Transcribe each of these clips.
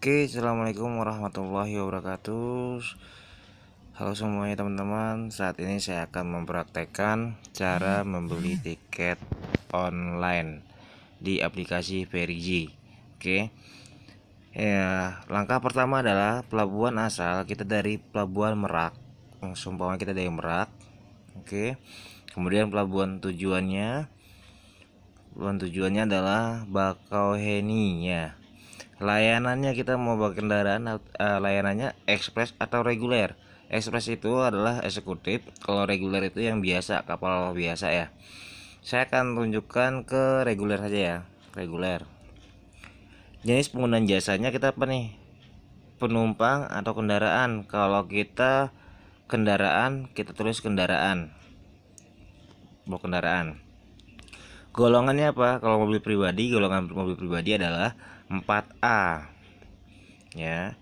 Oke, assalamualaikum warahmatullahi wabarakatuh. Halo semuanya teman-teman. Saat ini saya akan mempraktekkan cara membeli tiket online di aplikasi Veriji. Oke. Ya, langkah pertama adalah pelabuhan asal kita dari pelabuhan Merak. Umpamanya kita dari Merak. Oke. Kemudian pelabuhan tujuannya adalah Bakauheni ya. Layanannya kita mau bawa kendaraan, layanannya ekspres atau reguler. Ekspres itu adalah eksekutif, kalau reguler itu yang biasa, kapal biasa ya. Saya akan tunjukkan ke reguler saja ya. Reguler. Jenis penggunaan jasanya kita apa nih? Penumpang atau kendaraan. Kalau kita kendaraan, kita tulis kendaraan. Bawa kendaraan. Golongannya apa? Kalau mobil pribadi, golongan mobil pribadi adalah 4A. Ya.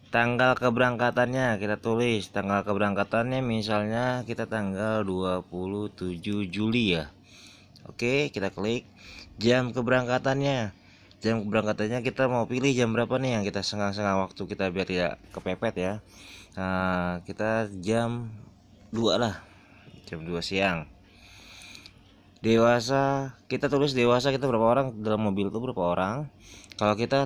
Tanggal keberangkatannya kita tulis, tanggal keberangkatannya misalnya kita tanggal 27 Juli ya. Oke, kita klik. Jam keberangkatannya kita mau pilih jam berapa nih, yang kita senggang-senggang waktu kita biar tidak kepepet ya. Nah, kita jam 2 lah, jam 2 siang. Dewasa, kita tulis dewasa kita berapa orang dalam mobil itu, berapa orang. Kalau kita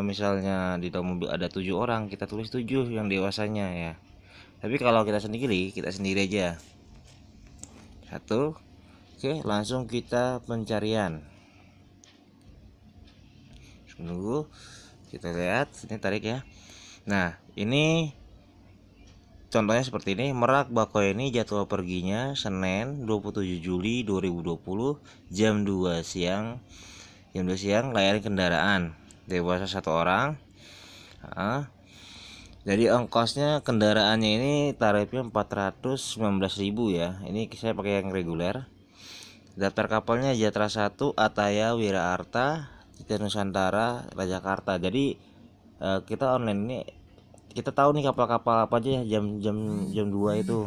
misalnya di dalam mobil ada 7 orang, kita tulis 7 yang dewasanya ya. Tapi kalau kita sendiri aja. Satu. Oke, langsung kita pencarian. Tunggu, kita lihat ini, tarik ya. Nah, ini contohnya seperti ini. Merak Bakauheni, jadwal perginya Senin 27 Juli 2020 jam 2 siang. Layani kendaraan. Dewasa 1 orang. Jadi ongkosnya kendaraannya ini tarifnya 419.000 ya. Ini saya pakai yang reguler. Daftar kapalnya Jatra 1, Ataya, Wira Arta, Citra Nusantara, Rajakarta. Jadi kita online ini kita tahu nih kapal-kapal apa aja ya, jam 2 itu.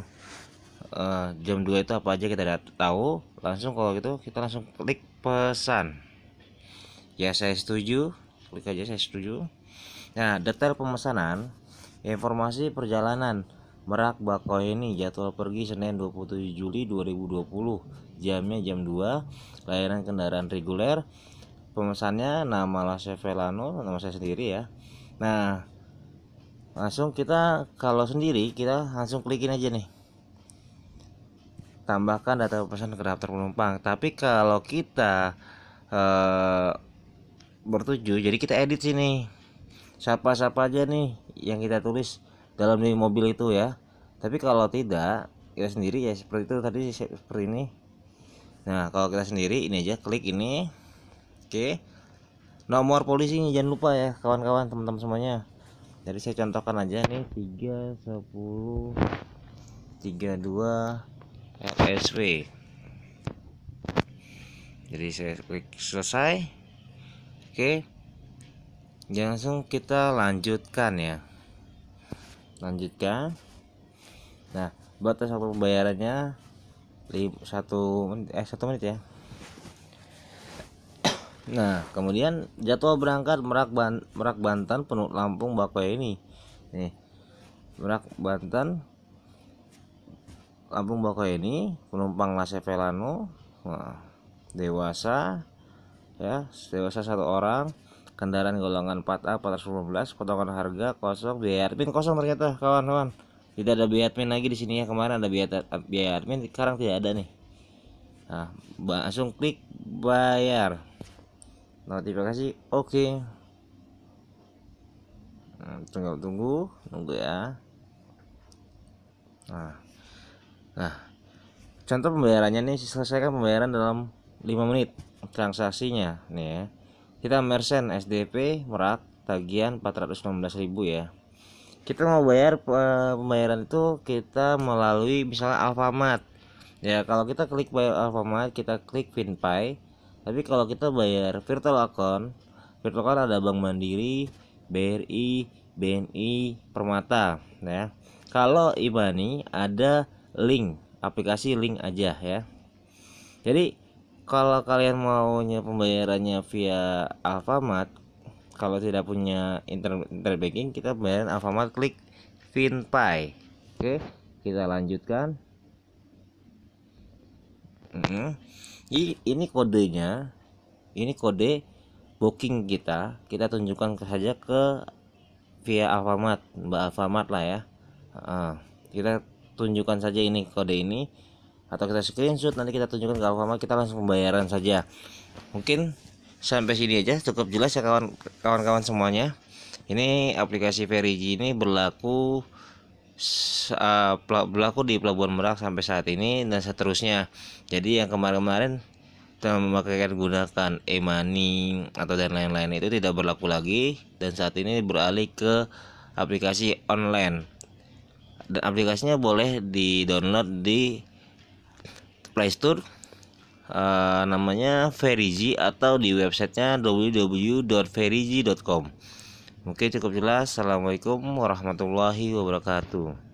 Jam 2 itu apa aja kita tahu. Langsung kalau gitu kita langsung klik pesan. Ya, saya setuju. Klik aja saya setuju. Nah, detail pemesanan, informasi perjalanan Merak Bakauheni, jadwal pergi Senin 27 Juli 2020, jamnya jam 2, layanan kendaraan reguler. Pemesannya nama Lasevelano, nama saya sendiri ya. Nah, langsung kita kalau sendiri kita langsung klikin aja nih, tambahkan data pesan ke daftar penumpang. Tapi kalau kita bertujuh, jadi kita edit sini siapa-siapa aja nih yang kita tulis dalam di mobil itu ya. Tapi kalau tidak, kita sendiri ya seperti itu tadi, seperti ini. Nah, kalau kita sendiri ini aja, klik ini. Oke. Nomor polisinya jangan lupa ya kawan-kawan, teman-teman semuanya. Jadi saya contohkan aja nih 31032 LSW. Jadi saya klik selesai. Oke. Langsung kita lanjutkan ya. Lanjutkan. Nah, batas waktu pembayarannya 1 menit ya. Nah, kemudian jadwal berangkat Merak Banten, Lampung Bakauheni. Nih, Merak Banten, Lampung Bakauheni, penumpang Lasevelano. Nah, dewasa ya, dewasa 1 orang. Kendaraan golongan 4A 415, potongan harga kosong, biaya admin kosong ternyata kawan-kawan. Tidak ada biaya admin lagi di sini ya. Kemarin ada biaya admin, sekarang tidak ada nih. Nah, langsung klik bayar. Notifikasi oke. Nah, tunggu ya. Nah, contoh pembayarannya nih, selesaikan pembayaran dalam 5 menit transaksinya nih ya. Kita merchant SDP Merak, tagihan 416.000 ya. Kita mau bayar pembayaran itu kita melalui misalnya Alfamart. Ya, kalau kita klik bayar Alfamart, kita klik FinPay. Tapi kalau kita bayar virtual account ada Bank Mandiri, BRI, BNI, Permata ya. Kalau e-money ada link, aplikasi link aja ya. Jadi kalau kalian maunya pembayarannya via Alfamart, Kalau tidak punya internet banking, kita bayar Alfamart, klik FinPay. Oke, kita lanjutkan. Ini kodenya, ini kode booking kita tunjukkan saja ke via Alfamart, Mbak Alfamart lah ya. Kita tunjukkan saja ini kode ini, atau kita screenshot, nanti kita tunjukkan ke Alfamart, kita langsung pembayaran saja. Mungkin sampai sini aja, cukup jelas ya kawan-kawan semuanya. Ini aplikasi Verigi ini berlaku di Pelabuhan Merak sampai saat ini dan seterusnya. Jadi yang kemarin-kemarin memakaikan gunakan e-money atau dan lain-lain itu tidak berlaku lagi, dan saat ini beralih ke aplikasi online, dan aplikasinya boleh di-download di Play Store, namanya Verigi, atau di websitenya www.verigi.com. Mungkin cukup jelas. Assalamualaikum warahmatullahi wabarakatuh.